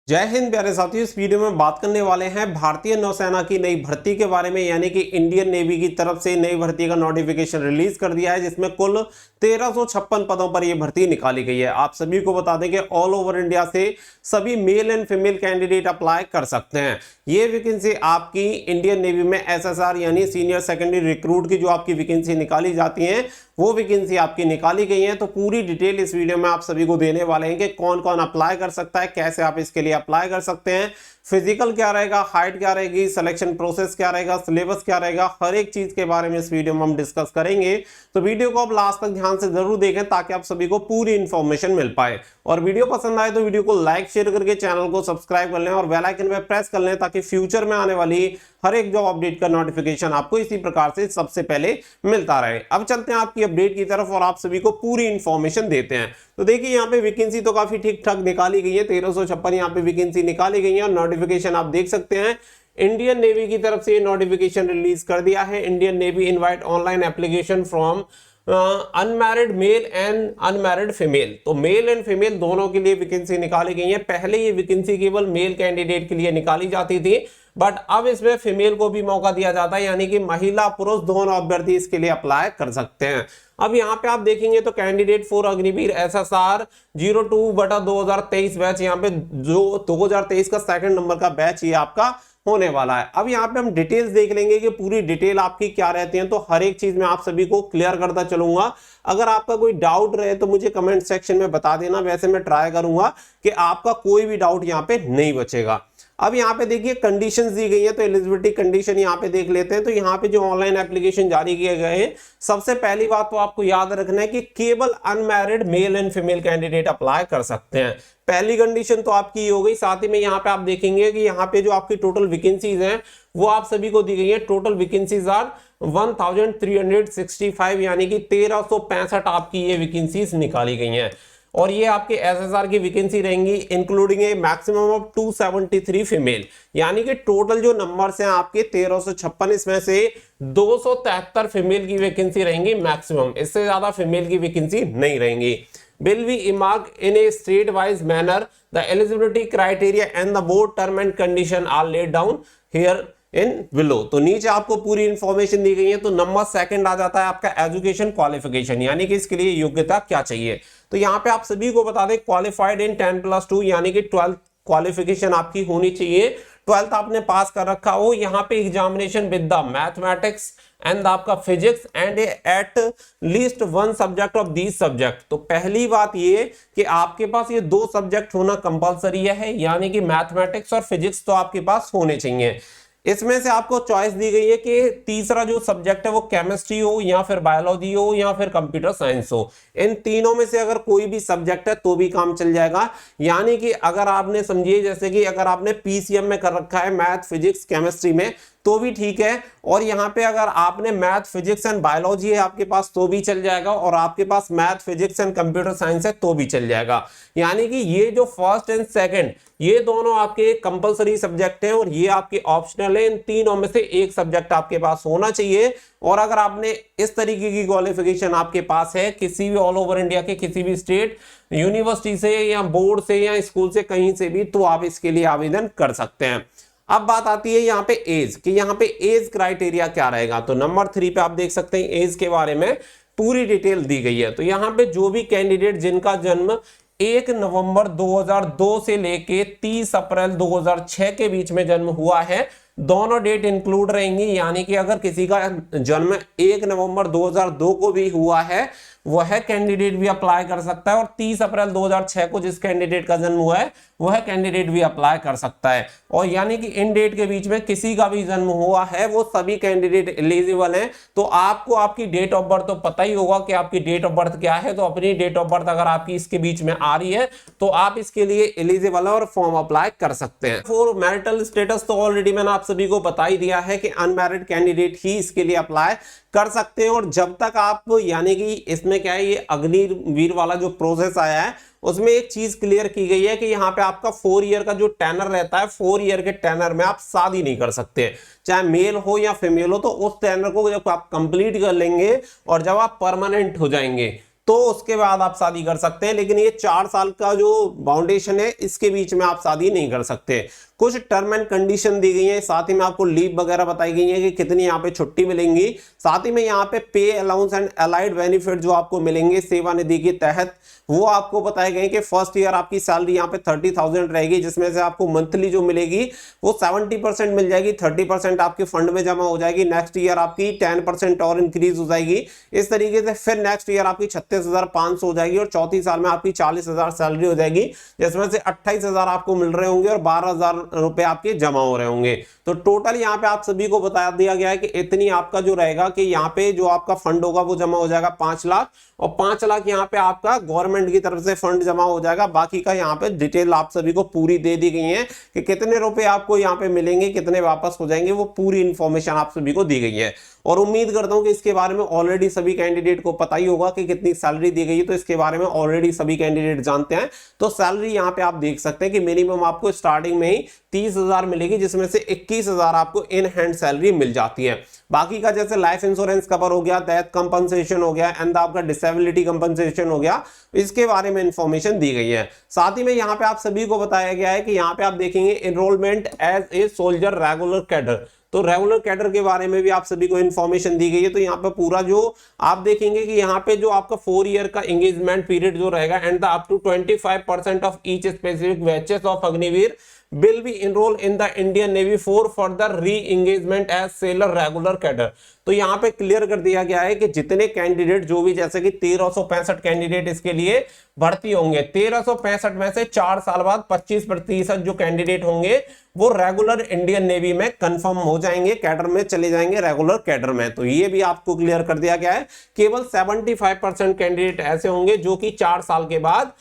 जय हिंद प्यारे साथियों। इस वीडियो में बात करने वाले हैं भारतीय नौसेना की नई भर्ती के बारे में, यानी कि इंडियन नेवी की तरफ से नई भर्ती का नोटिफिकेशन रिलीज कर दिया है, जिसमें कुल 1356 पदों पर यह भर्ती निकाली गई है। आप सभी को बता दें कि ऑल ओवर इंडिया से सभी male and female candidate apply कर सकते हैं। ये वैकेंसी आपकी इंडियन नेवी में SSR यानी सीनियर सेकेंडरी रिक्रूट की जो आपकी वैकेंसी निकाली जाती है वो वैकेंसी आपकी निकाली गई है। तो पूरी डिटेल इस वीडियो में आप सभी को देने वाले हैं कि कौन कौन अप्लाई कर सकता है, कैसे आप इसके लिए अप्लाई कर सकते हैं, फिजिकल क्या रहेगा, हाइट क्या रहेगी, सिलेक्शन प्रोसेस क्या रहेगा, सिलेबस क्या रहेगा, हर एक चीज के बारे में इस वीडियो में हम डिस्कस करेंगे। तो वीडियो को आप लास्ट तक ध्यान से जरूर देखें ताकि आप सभी को पूरी इंफॉर्मेशन मिल पाए। और वीडियो पसंद आए तो वीडियो को लाइक शेयर करके चैनल को सब्सक्राइब कर लें और बेल आइकन पे प्रेस कर लें ताकि फ्यूचर में आने वाली हर एक जॉब अपडेट का नोटिफिकेशन आपको इसी प्रकार से सबसे पहले मिलता रहे। अब चलते हैं आपकी अपडेट की तरफ और आप सभी को पूरी इंफॉर्मेशन देते हैं। तो देखिए यहाँ पे वैकेंसी तो काफी ठीक ठाक निकाली गई है, 1356 यहाँ पे वैकेंसी निकाली गई है और नोटिफिकेशन आप देख सकते हैं इंडियन नेवी की तरफ से नोटिफिकेशन रिलीज कर दिया है। Indian navy invite online application from unmarried male and unmarried female. तो मेल एंड फीमेल दोनों के लिए वैकेंसी निकाली गई है। पहले ये वैकेंसी केवल मेल कैंडिडेट के लिए निकाली जाती थी, बट अब इसमें फीमेल को भी मौका दिया जाता है, यानी कि महिला पुरुष दोनों अभ्यर्थी इसके लिए अप्लाई कर सकते हैं। अब यहाँ पे आप देखेंगे तो candidate for Agniveer SSR 02/2023 batch, यहाँ पे जो 2023 का सेकंड नंबर का बैच ये आपका होने वाला है। अब यहाँ पे हम डिटेल्स देख लेंगे कि पूरी डिटेल आपकी क्या रहती है, तो हर एक चीज में आप सभी को क्लियर करता चलूंगा। अगर आपका कोई डाउट रहे तो मुझे कमेंट सेक्शन में बता देना, वैसे मैं ट्राई करूंगा कि आपका कोई भी डाउट यहाँ पे नहीं बचेगा। अब यहाँ पे देखिए कंडीशंस दी गई है, तो एलिजिबिलिटी कंडीशन यहाँ पे देख लेते हैं। तो यहाँ पे जो ऑनलाइन एप्लीकेशन जारी किए गए हैं, सबसे पहली बात तो आपको याद रखना है कि केवल unmarried male and female candidate apply कर सकते हैं। पहली कंडीशन तो आपकी हो गई। साथ ही में यहाँ पे आप देखेंगे कि यहाँ पे जो आपकी टोटल वैकेंसीज हैं वो आप सभी को दी गई है। टोटल वैकेंसीज आर 1365, यानी कि 1365 आपकी ये वैकेंसीज निकाली गई हैं। और ये आपके SSR की वैकेंसी रहेंगी including A maximum of 273 female, यानी कि टोटल जो नंबर्स हैं आपके 1356, इसमें से 273 फीमेल की वैकेंसी रहेंगी मैक्सिमम, इससे ज्यादा फीमेल की वैकेंसी नहीं रहेंगी। will be earmarked in a state wise manner. The eligibility criteria and the board term and condition are laid down here in below. तो नीचे आपको पूरी इंफॉर्मेशन दी गई है। तो नंबर सेकंड आ जाता है आपका एजुकेशन क्वालिफिकेशन, यानी कि इसके लिए योग्यता क्या चाहिए। तो यहाँ पे आप सभी को बता दें क्वालिफाइड इन 10+2, यानी कि 12 क्वालिफिकेशन आपकी होनी चाहिए। 12th आपने पास कर रखा हो। यहाँ पे examination with the mathematics and आपका physics and at least one subject of these subject. तो पहली बात ये कि आपके पास ये दो सब्जेक्ट होना कंपलसरी है, यानी कि मैथमेटिक्स और फिजिक्स तो आपके पास होने चाहिए। इसमें से आपको चॉइस दी गई है कि तीसरा जो सब्जेक्ट है वो केमिस्ट्री हो या फिर बायोलॉजी हो या फिर कंप्यूटर साइंस हो। इन तीनों में से अगर कोई भी सब्जेक्ट है तो भी काम चल जाएगा। यानी कि अगर आपने समझिए जैसे कि अगर आपने PCM में कर रखा है मैथ फिजिक्स केमिस्ट्री में तो भी ठीक है, और यहाँ पे अगर आपने मैथ फिजिक्स एंड बायोलॉजी है आपके पास तो भी चल जाएगा, और आपके पास math physics and computer science है तो भी चल जाएगा। यानी कि ये जो फर्स्ट एंड सेकंड ये दोनों आपके कंपलसरी सब्जेक्ट हैं और ये आपके ऑप्शनल है। इन तीनों में से एक सब्जेक्ट आपके पास होना चाहिए। और अगर आपने इस तरीके की क्वालिफिकेशन आपके पास है किसी भी ऑल ओवर इंडिया के किसी भी स्टेट यूनिवर्सिटी से या बोर्ड से या स्कूल से कहीं से भी, तो आप इसके लिए आवेदन कर सकते हैं। अब बात आती है यहाँ पे एज कि यहाँ पे एज क्राइटेरिया क्या रहेगा। तो नंबर 3 पे आप देख सकते हैं एज के बारे में पूरी डिटेल दी गई है। तो यहाँ पे जो भी कैंडिडेट जिनका जन्म 1 नवंबर 2002 से लेके 30 अप्रैल 2006 के बीच में जन्म हुआ है, दोनों डेट इंक्लूड रहेंगी। यानी कि अगर किसी का जन्म 1 नवंबर 2002 को भी हुआ है वह कैंडिडेट भी अप्लाई कर सकता है, और 30 अप्रैल 2006 को जिस कैंडिडेट का जन्म हुआ है वह कैंडिडेट भी अप्लाई कर सकता है। और यानी कि इन डेट के बीच में किसी का भी जन्म हुआ है वो सभी कैंडिडेट एलिजिबल हैं। तो आपको आपकी डेट ऑफ बर्थ तो पता ही होगा कि आपकी डेट ऑफ बर्थ क्या है। तो अपनी डेट ऑफ बर्थ अगर आपकी इसके बीच में आ रही है तो आप इसके लिए एलिजिबल है और फॉर्म अप्लाई कर सकते हैं। फॉर मैरिटल स्टेटस तो ऑलरेडी मैंने आप सभी को बता ही दिया है कि अनमैरिड कैंडिडेट ही इसके लिए अप्लाई कर सकते हैं। और जब तक आप यानी कि इसमें क्या है ये अग्निवीर वाला जो प्रोसेस आया है उसमें एक चीज क्लियर की गई है कि यहाँ पे आपका 4 ईयर का जो टेनर रहता है, 4 ईयर के टेनर में आप शादी नहीं कर सकते, चाहे मेल हो या फीमेल हो। तो उस टेनर को जब आप कंप्लीट कर लेंगे और जब आप परमानेंट हो जाएंगे तो उसके बाद आप शादी कर सकते हैं, लेकिन ये 4 साल का जो बाउंडेशन है इसके बीच में आप शादी नहीं कर सकते। कुछ टर्म एंड कंडीशन दी गई है, साथ ही में आपको लीव वगैरह बताई गई है कि कितनी यहाँ पे छुट्टी मिलेंगी, साथ ही में यहाँ पे पे अलाउंस एंड अलाइड बेनिफिट जो आपको मिलेंगे सेवानिधि के तहत वो आपको बताए गए कि फर्स्ट ईयर आपकी सैलरी यहाँ पे 30,000 रहेगी, जिसमें से आपको मंथली जो मिलेगी वो 70% मिल जाएगी, 30% आपके फंड में जमा हो जाएगी। नेक्स्ट ईयर आपकी 10% और इंक्रीज हो जाएगी। इस तरीके से फिर नेक्स्ट ईयर आपकी 36,500 हो जाएगी और चौथी साल में आपकी 40,000 सैलरी हो जाएगी, जिसमें से 28,000 आपको मिल रहे होंगे और 12,000 रुपए आपके जमा हो रहे होंगे। तो टोटल यहाँ पे आप सभी को बता दिया गया है कि इतनी आपका जो रहेगा कि यहाँ पे जो आपका फंड होगा वो जमा हो जाएगा 5 लाख, और 5 लाख यहाँ पे आपका गवर्नमेंट की तरफ से फंड जमा हो जाएगा। बाकी का यहाँ पे डिटेल आप सभी को पूरी दे दी गई है कि कितने रुपए आपको यहाँ पे मिलेंगे, कितने वापस हो जाएंगे, वो पूरी इंफॉर्मेशन आप सभी को दी गई है। और उम्मीद करता हूं कि इसके बारे में ऑलरेडी सभी कैंडिडेट को पता ही होगा कि कितनी सैलरी दी गई है, तो इसके बारे में ऑलरेडी सभी कैंडिडेट जानते हैं। तो सैलरी यहाँ पे आप देख सकते हैं कि मिनिमम आपको स्टार्टिंग में ही 30,000 मिलेगी, जिसमें से 21,000 आपको इन हैंड सैलरी मिल जाती है। बाकी का जैसे लाइफ इंश्योरेंस कवर हो गया, डेथ कंपनसेशन हो गया एंड आपका डिसेबिलिटी कंपनसेशन हो गया, इसके बारे में इंफॉर्मेशन दी गई है। साथ ही में यहाँ पे आप सभी को बताया गया है कि यहाँ पे आप देखेंगे enrolment as a soldier regular cadre, तो रेगुलर कैडर के बारे में भी आप सभी को इंफॉर्मेशन दी गई है। तो यहाँ पे पूरा जो आप देखेंगे कि यहाँ पे जो आपका 4 ईयर का एंगेजमेंट पीरियड जो रहेगा and the up to 25% of each specific batches of Agniveer will be enrolled in the Indian Navy for further re-engagement as sailor regular cadre। तो यहाँ पे क्लियर कर दिया गया है कि जितने कैंडिडेट जो भी जैसे कि 1365 कैंडिडेट इसके लिए भर्ती होंगे, 1365 में से 4 साल बाद 25% जो कैंडिडेट होंगे वो रेगुलर इंडियन नेवी में कंफर्म हो जाएंगे, कैडर में चले जाएंगे, रेगुलर कैडर में। तो ये भी आपको क्लियर कर दिया गया है। केवल 75% कैंडिडेट ऐसे होंगे जो कि 4 साल के बाद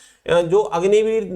जो अग्निवीर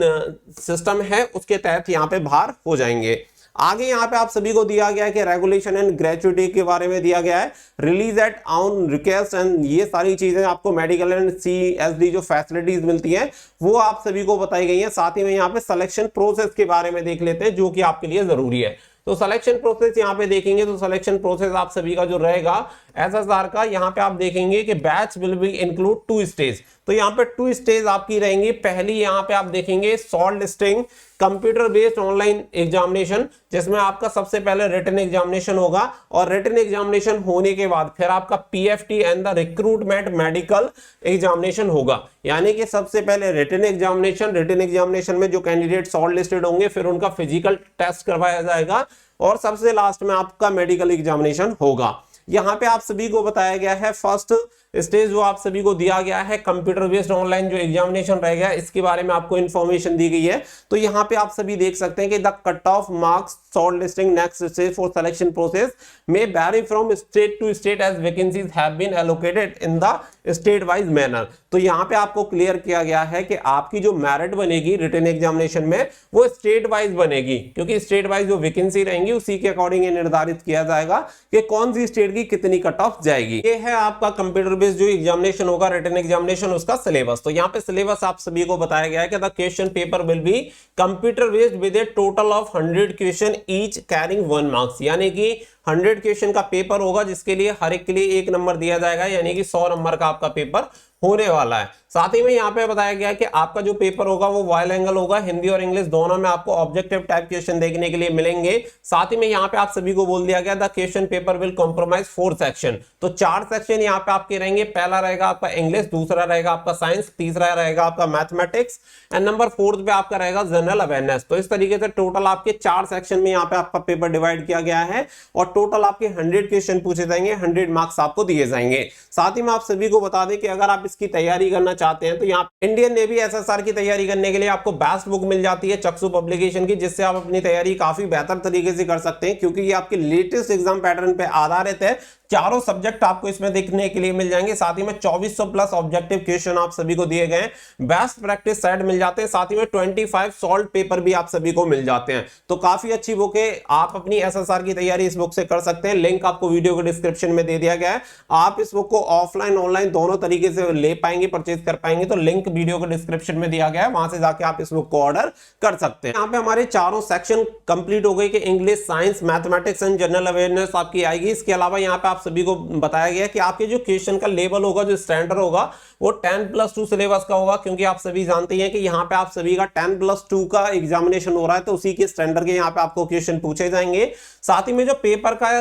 सिस्टम है उसके तहत यहाँ पे बाहर हो जाएंगे। आगे यहाँ पे आप सभी को दिया गया है कि रेगुलेशन एंड ग्रेचुइटी के बारे में दिया गया है, release at on request and ये सारी चीजें आपको मेडिकल एंड CSD जो फैसिलिटीज मिलती हैं वो आप सभी को बताई गई हैं। साथ ही में यहाँ पे सिलेक्शन प्रोसेस के बारे में देख लेते हैं जो कि आपके लिए जरूरी है। तो सिलेक्शन प्रोसेस यहाँ पे देखेंगे तो सिलेक्शन प्रोसेस आप सभी का जो रहेगा SSR का, यहाँ पे आप देखेंगे कि batch will be include 2 stage. तो यहाँ पे 2 स्टेज आपकी रहेंगी। पहली यहाँ पे आप देखेंगे short listing computer based online examination, जिसमें आपका सबसे पहले रिटन एग्जामिनेशन होगा और रिटन एग्जामिनेशन होने के बाद फिर आपका PFT and the recruitment medical examination होगा। यानी कि सबसे पहले रिटन एग्जामिनेशन में जो कैंडिडेट शॉर्ट लिस्टेड होंगे फिर उनका फिजिकल टेस्ट करवाया जाएगा और सबसे लास्ट में आपका मेडिकल एग्जामिनेशन होगा। यहाँ पे आप सभी को बताया गया है फर्स्ट स्टेज जो आप सभी को दिया गया है कंप्यूटर बेस्ड ऑनलाइन जो एग्जामिनेशन रहेगा, इसके बारे में आपको इंफॉर्मेशन दी गई है। तो यहाँ पे आप सभी देख सकते हैं कि the cut off marks shortlisting next stage for selection process में vary from state to state as vacancies have been allocated in the state wise manner. तो यहाँ पे आपको क्लियर किया गया है कि आपकी जो मेरिट बनेगी रिटन एग्जामिनेशन में वो स्टेट वाइज बनेगी, क्योंकि स्टेट वाइज जो वैकेंसी रहेंगी उसी के अकॉर्डिंग निर्धारित किया जाएगा कि कौन सी स्टेट की कितनी कट ऑफ जाएगी। ये है आपका कंप्यूटर बेस्ड जो एग्जामिनेशन होगा रिटन एग्जामिनेशन, उसका सिलेबस। तो यहाँ पे सिलेबस आप सभी को बताया गया है कि the question paper will be computer based with A total of 100 question each carrying 1 marks, यानी कि 100 क्वेश्चन का पेपर होगा जिसके लिए हर एक के लिए 1 नंबर दिया जाएगा, यानी कि 100 नंबर का आपका पेपर होने वाला है। साथ ही में यहाँ पे बताया गया है कि आपका जो पेपर होगा वो वाइल एंगल होगा, हिंदी और इंग्लिश दोनों में आपको ऑब्जेक्टिव टाइप क्वेश्चन देखने के लिए मिलेंगे। साथ ही में यहाँ पे आप सभी को बोल दिया गया the question paper will compromise 4 section. तो 4 सेक्शन यहाँ पे आपके रहेंगे। पहला रहेगा आपका इंग्लिश, दूसरा रहेगा आपका साइंस, तीसरा रहेगा आपका मैथमेटिक्स एंड नंबर 4 पे आपका रहेगा जनरल अवेयरनेस। तो इस तरीके से टोटल आपके 4 सेक्शन में यहाँ पे आपका पेपर डिवाइड किया गया है और टोटल आपके 100 क्वेश्चन पूछे जाएंगे, 100 मार्क्स आपको दिए जाएंगे। साथ ही में आप सभी को बता दें कि अगर आप इसकी तैयारी करना चाहते हैं तो यहाँ इंडियन नेवी SSR की तैयारी करने के लिए आपको बेस्ट बुक मिल जाती है चक्षु पब्लिकेशन की, जिससे आप अपनी तैयारी काफी बेहतर तरीके से कर सकते हैं, क्योंकि ये आपके लेटेस्ट एग्जाम पैटर्न पे आधारित है। चारों सब्जेक्ट आपको इसमें देखने के लिए मिल जाएंगे। साथ ही में 2400 प्लस ऑब्जेक्टिव क्वेश्चन आप सभी को दिए गए, बेस्ट प्रैक्टिस सेट मिल जाते हैं, साथ ही में 25 सॉल्व पेपर भी आप सभी को मिल जाते हैं। तो काफी अच्छी बुक है, आप अपनी SSR की तैयारी इस बुक से कर सकते हैं। लिंक आपको वीडियो के डिस्क्रिप्शन में दे दिया गया है। आप इस बुक को ऑफलाइन ऑनलाइन दोनों तरीके से ले पाएंगे, परचेज कर पाएंगे, तो लिंक वीडियो के डिस्क्रिप्शन में दिया गया है, वहां से जाके आप इस बुक को ऑर्डर कर सकते हैं। यहाँ पे हमारे चारों सेक्शन कंप्लीट हो गए कि English, science, mathematics and general awareness आपकी आएगी। इसके अलावा यहाँ पे आप सभी को बताया गया कि आपके जो क्वेश्चन का लेवल होगा, जो स्टैंडर्ड होगा, वो 10+2 सिलेबस का होगा, क्योंकि आप सभी जानते हैं कि यहाँ पे आप सभी का 10+2 का एग्जामिनेशन हो रहा है, तो उसी के स्टैंडर्ड के यहाँ पे आपको क्वेश्चन पूछे जाएंगे। साथ ही में जो पेपर का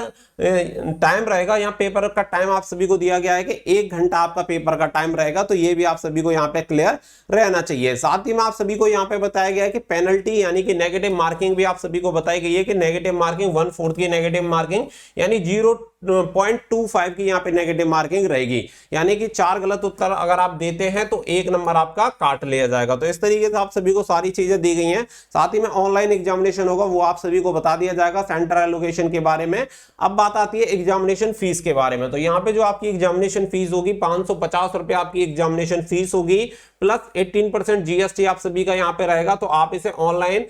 टाइम रहेगा, यहाँ पेपर का टाइम आप सभी को दिया गया है कि 1 घंटा आपका पेपर का टाइम रहेगा, तो ये भी आप सभी को यहाँ पे क्लियर रहना चाहिए। साथ ही में आप सभी को यहाँ पे बताया गया है कि पेनल्टी यानी कि नेगेटिव मार्किंग भी आप सभी को बताई गई है कि नेगेटिव मार्किंग 1/4 की नेगेटिव मार्किंग यानी 0.25 की यहाँ पे नेगेटिव मार्किंग रहेगी, यानी कि 4 गलत उत्तर अगर आप देते हैं तो 1 नंबर आपका काट लिया जाएगा। तो इस तरीके से आप सभी को सारी चीजें दी गई हैं। साथ ही में ऑनलाइन एग्जामिनेशन होगा, वो आप सभी को बता दिया जाएगा सेंटर एलोकेशन के बारे में। अब बात आती है एग्जामिनेशन फीस के बारे में। तो यहाँ पे जो आपकी एग्जामिनेशन फीस होगी 550 रुपए आपकी एग्जामिनेशन फीस होगी, प्लस 18% जीएसटी आप सभी का यहाँ पे रहेगा। तो आप इसे ऑनलाइन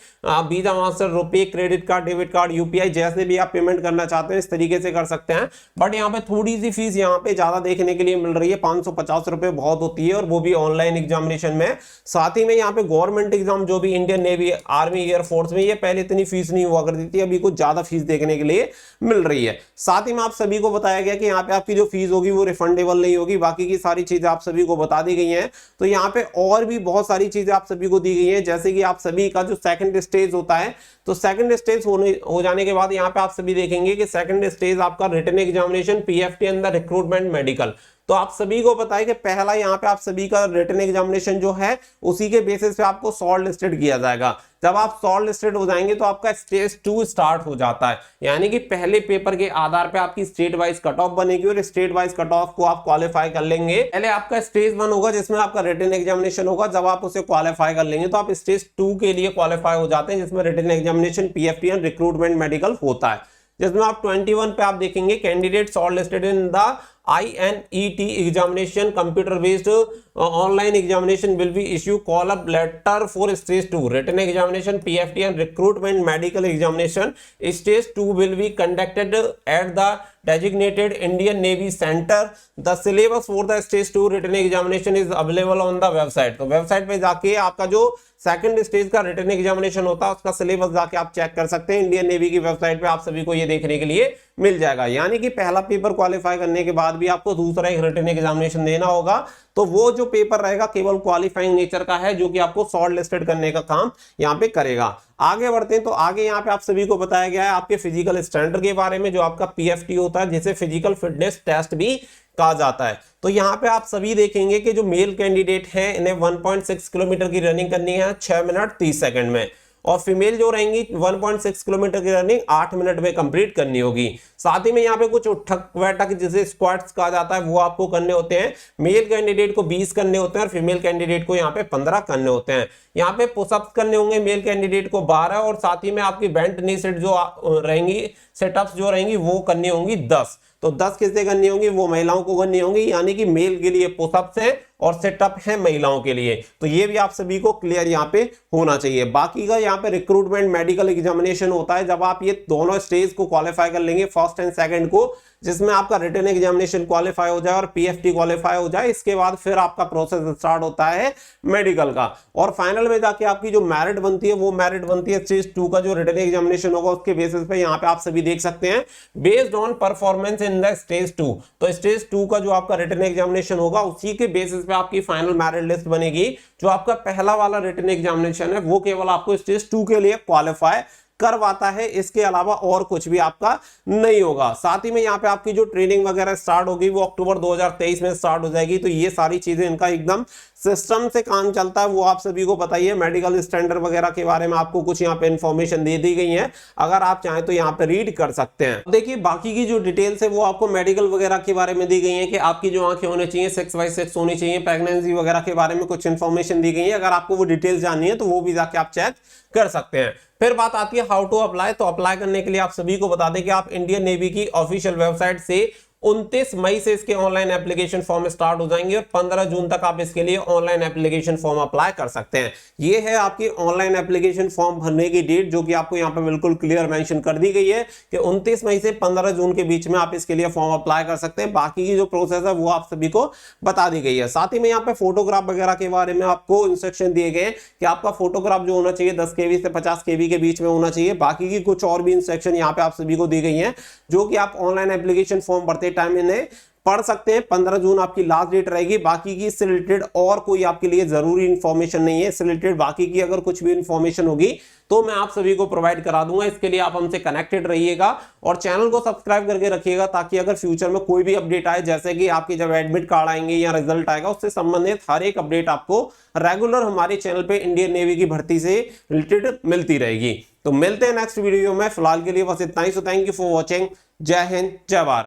वीजा, मास्टर, रुपए, credit card, debit card, UPI जैसे भी आप पेमेंट करना चाहते हैं इस तरीके से कर सकते हैं। बट यहाँ पे थोड़ी सी फीस यहाँ पे ज्यादा देखने के लिए मिल रही है, 550 रुपए बहुत होती है, और वो भी ऑनलाइन एग्जामिनेशन में। साथ ही में यहाँ पे गवर्नमेंट एग्जाम जो भी इंडियन नेवी, आर्मी, एयरफोर्स में, ये पहले इतनी फीस नहीं हुआ करती थी, अभी कुछ ज्यादा फीस देखने के लिए मिल रही है। साथ ही में आप सभी को बताया गया कि यहाँ पे आपकी जो फीस होगी वो रिफंडेबल नहीं होगी, बाकी की सारी चीजें आप सभी को बता दी गई हैं। तो यहाँ पे और भी बहुत सारी चीजें आप सभी को दी गई हैं, जैसे कि आप सभी का जो सेकंड स्टेज होता है, तो सेकंड स्टेज हो जाने के बाद यहाँ पे आप सभी देखेंगे कि सेकंड स्टेज आपका रिटन एग्जामिनेशन, पीएफटी अंदर रिक्रूटमेंट, मेडिकल। तो आप सभी को पता है कि पहला यहाँ पे आप सभी का रिटन एग्जामिनेशन जो है उसी के बेसिस पे आपको शॉर्ट लिस्टेड किया जाएगा। जब आप शॉर्ट लिस्टेड हो जाएंगे तो आपका स्टेज 2 स्टार्ट हो जाता है, यानी कि पहले पेपर के आधार पे आपकी स्टेट वाइज कट ऑफ बनेगी और स्टेट वाइज कट ऑफ को आप क्वालिफाई कर लेंगे। पहले आपका स्टेज 1 होगा जिसमें आपका रिटन एग्जामिनेशन होगा, जब आप उसे क्वालिफाई कर लेंगे तो आप स्टेज 2 के लिए क्वालिफाई हो जाते हैं, जिसमें written examination, PFT and recruitment, medical होता है। जिसमें आप 21 पे आप देखेंगे candidate short listed in the INET examination computer based online examination will be issue call up letter for stage 2 written examination, PFT and recruitment medical examination. Stage 2 will be conducted at the designated Indian Navy center. The syllabus for the stage 2 written examination is available on the website. तो website पे जाके आपका जो second stage का written examination होता है उसका syllabus जाके आप चेक कर सकते हैं। इंडियन नेवी की वेबसाइट पे आप सभी को ये देखने के लिए मिल जाएगा। यानी कि पहला पेपर क्वालिफाई करने के बाद भी आपको दूसरा एक रिटन एग्जामिनेशन देना होगा, तो वो जो पेपर रहेगा केवल क्वालिफाइंग नेचर का है, जो कि आपको शॉर्ट लिस्टेड करने का काम यहाँ पे करेगा। आगे बढ़ते हैं तो आगे यहाँ पे आप सभी को बताया गया है आपके फिजिकल स्टैंडर्ड के बारे में, जो आपका पीएफटी होता है, जिसे फिजिकल फिटनेस टेस्ट भी कहा जाता है। तो यहाँ पे आप सभी देखेंगे कि जो मेल कैंडिडेट हैं इन्हें 1.6 किलोमीटर की रनिंग करनी है 6 मिनट 30 सेकंड में, और फीमेल जो रहेंगी 1.6 किलोमीटर की रनिंग 8 मिनट में कंप्लीट करनी होगी। साथ ही में यहाँ पे कुछ उठक बैठक जिसे स्क्वाट्स कहा जाता है वो आपको करने होते हैं। मेल कैंडिडेट को 20 करने होते हैं और फीमेल कैंडिडेट को यहाँ पे 15 करने होते हैं। यहाँ पे पुशअप्स करने होंगे मेल कैंडिडेट को 12, और साथ ही में आपकी बेंट नी सेट जो रहेंगी, सेटअप्स जो रहेंगी वो करनी होंगी 10। तो 10 किससे करनी होंगी, वो महिलाओं को करनी होंगी, यानी कि मेल के लिए पुशअप्स हैं और सेटअप है महिलाओं के लिए। तो ये भी आप सभी को क्लियर यहाँ पे होना चाहिए। बाकी का यहाँ पे रिक्रूटमेंट मेडिकल एग्जामिनेशन होता है, जब आप ये दोनों स्टेज को क्वालिफाई कर लेंगे, फर्स्ट एंड सेकंड को, जिसमें आपका रिटन एग्जामिनेशन क्वालिफाई हो जाए और पीएफटी क्वालिफाई हो जाए, इसके बाद फिर आपका प्रोसेस स्टार्ट होता है मेडिकल का, और फाइनल में जाके आपकी जो मेरिट बनती है वो मेरिट बनती है स्टेज 2 का जो रिटन एग्जामिनेशन होगा उसके बेसिस पे। यहाँ पे आप सभी देख सकते हैं based on performance in the stage 2। तो स्टेज 2 का जो आपका रिटन एग्जामिनेशन होगा उसी के बेसिस पे आपकी फाइनल मेरिट लिस्ट बनेगी। जो आपका पहला वाला रिटन एग्जामिनेशन है वो केवल आपको स्टेज 2 के लिए क्वालिफाई करवाता है, इसके अलावा और कुछ भी आपका नहीं होगा। साथ ही में यहाँ पे आपकी जो ट्रेनिंग वगैरह स्टार्ट होगी वो अक्टूबर 2023 में स्टार्ट हो जाएगी। तो ये सारी चीजें इनका एकदम सिस्टम से काम चलता है, वो आप सभी को पता ही है। मेडिकल स्टैंडर्ड वगैरह के बारे में आपको कुछ यहाँ पे इंफॉर्मेशन दे दी गई है, अगर आप चाहें तो यहाँ पे रीड कर सकते हैं। देखिए बाकी की जो डिटेल्स है वो आपको मेडिकल वगैरह के बारे में दी गई है कि आपकी जो आंखें होनी चाहिए 6/6 होनी चाहिए, प्रेगनेंसी वगैरह के बारे में कुछ इंफॉर्मेशन दी गई है। अगर आपको वो डिटेल्स जाननी है तो वो भी जाके आप चेक कर सकते हैं। फिर बात आती है हाउ टू अप्लाई। तो अप्लाई करने के लिए आप सभी को बता दें कि आप इंडियन नेवी की ऑफिशियल वेबसाइट से 29 मई से इसके ऑनलाइन एप्लीकेशन फॉर्म स्टार्ट हो जाएंगे और 15 जून तक आप इसके लिए ऑनलाइन एप्लीकेशन फॉर्म अप्लाई कर सकते हैं। ये है आपकी ऑनलाइन एप्लीकेशन फॉर्म भरने की डेट, जो कि आपको यहाँ पे बिल्कुल क्लियर मेंशन कर दी गई है कि 29 मई से 15 जून के बीच में आप इसके लिए फॉर्म अप्लाई कर सकते हैं। बाकी की जो प्रोसेस है वो आप सभी को बता दी गई है। साथ ही में यहाँ पे फोटोग्राफ वगैरह के बारे में आपको इंस्ट्रक्शन दिए गए कि आपका फोटोग्राफ जो होना चाहिए 10 KB से 50 KB के बीच में होना चाहिए। बाकी की कुछ और भी इंस्ट्रक्शन यहाँ पे आप सभी को दी गई है, जो कि आप ऑनलाइन एप्लीकेशन फॉर्म भरते के टाइम इन्हें पढ़ सकते हैं। 15 जून आपकी लास्ट डेट रहेगी। बाकी की इससे रिलेटेड और कोई आपके लिए जरूरी इंफॉर्मेशन नहीं है। इससे रिलेटेड बाकी की अगर कुछ भी इंफॉर्मेशन होगी तो मैं आप सभी को प्रोवाइड करा दूंगा। इसके लिए आप हमसे कनेक्टेड रहिएगा और चैनल को सब्सक्राइब करके रखिएगा, ताकि अगर फ्यूचर में कोई भी अपडेट आए, जैसे कि आपके जब एडमिट कार्ड आएंगे या रिजल्ट आएगा, उससे संबंधित हर एक अपडेट आपको रेगुलर हमारे चैनल पे इंडियन नेवी की भर्ती से रिलेटेड मिलती रहेगी। तो मिलते हैं नेक्स्ट वीडियो में। फिलहाल के लिए बस इतना ही। So thank you for watching. जय हिंद, जय भारत।